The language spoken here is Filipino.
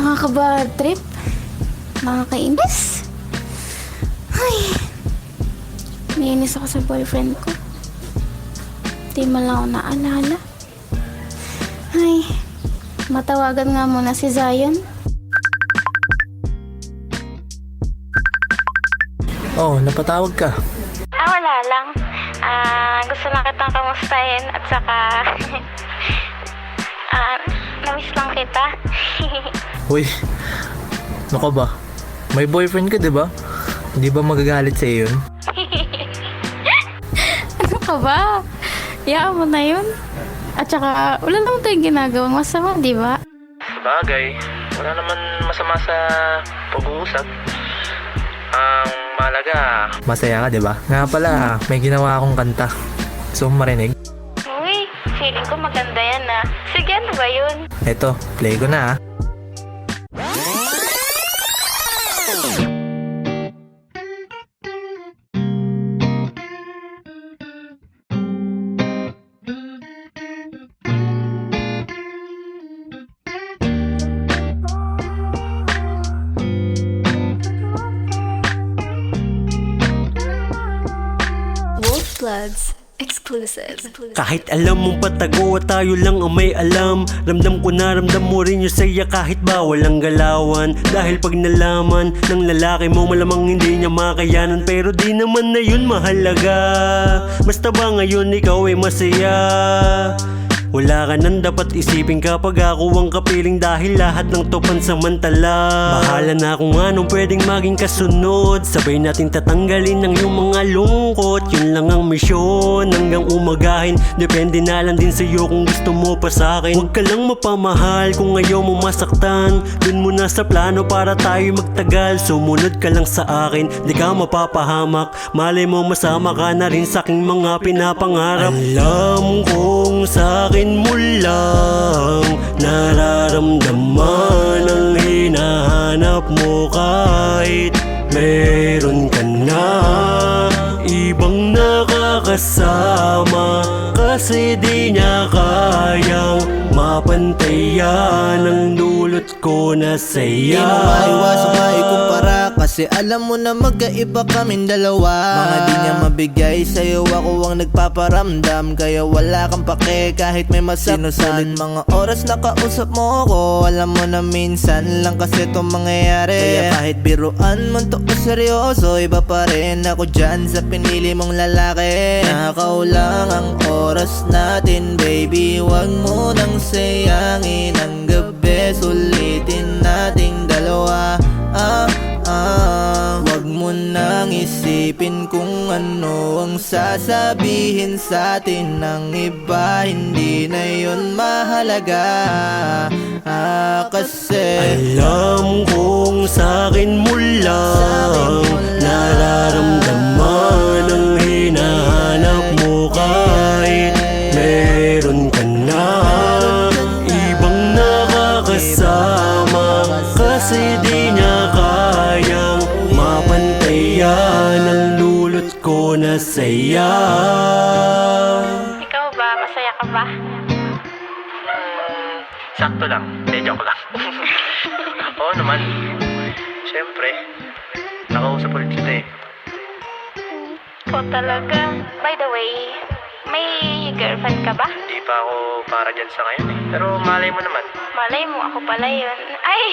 Nakaka-bad trip. Nakakainis. Ay. Naiinis ako sa boyfriend ko. Di man lang ako naalala. Ay. Matawagan nga muna si Zion. Oh, napatawag ka. Wala lang. Gusto lang kitang kamustahin at saka namiss lang kita. Uy, ano ka ba? May boyfriend ka, di ba? Hindi ba magagalit sa yun? Ano ka ba? Iyaan mo na yun. At saka, wala naman tayong ginagawang masama, di ba? Bagay, wala naman masama sa pag-uusap. Ang mahalaga, masaya ka, di ba? Nga pala, may ginawa akong kanta. Gusto mo marinig? Uy, feeling ko maganda yan ah. Sige, ano ba yun? Eto, play ko na. Bloods exclusive. Kahit alam mong patago at tayo lang ang may alam, ramdam ko na ramdam mo rin yung saya kahit ba walang galawan. Dahil pag nalaman ng lalaki mo malamang hindi niya makayanan, pero di naman na yun mahalaga. Basta ba ngayon ikaw ay masaya? Wala ka nang dapat isipin kapag ako ang kapiling, dahil lahat ng to pansamantala. Bahala na kung anong pwedeng maging kasunod, sabay natin tatanggalin ang iyong mga lungkot. Yun lang ang misyon hanggang umagahin, depende na lang din sa'yo kung gusto mo pa sa'kin. Huwag ka lang mapamahal kung ayaw mo masaktan, dun muna sa plano para tayo magtagal. Sumunod ka lang sa akin, di ka mapapahamak, malay mo masama ka na rin sa aking mga pinapangarap. Alam kong sa'kin mo lang nararamdaman ang hinahanap mo, kahit meron ka na ibang nakakasama, kasi di niya kayang mapantayan ang dulot ko na saya. Di mo maiwasang maikumpara, kasi alam mo na magkaiba kaming dalawa. Mga di niya mabigay sa'yo, ako ang nagpaparamdam, kaya wala kang pake kahit may masaktan. Mga oras na kausap mo ko, alam mo na minsan lang kasi itong mangyayari. Kaya kahit biruan mo to o seryoso, iba pa rin ako dyan sa pinili mong lalaki. Nakakaulang ang oras natin, baby, wag mo nang sayangin ang gabi, sulitin nating dalawa. Wag mo nang isipin kung ano ang sasabihin sa atin ng iba, hindi na yun mahalaga. Kasi alam kong sa'kin mo lang nararamdaman ang hinahanap mo, kahit meron ka na ibang nakakasama, kasi di niya kayang mapantayan ang dulot ko na saya. Ikaw ba? Masaya ka ba? Sakto lang, joke lang. Oo naman. Siyempre, nakausap ulit kita eh. Ikaw talaga. By the way, may girlfriend ka ba? Hindi pa ako para dyan sa ngayon eh. Pero malay mo naman. Malay mo, ako pala yun. Ay!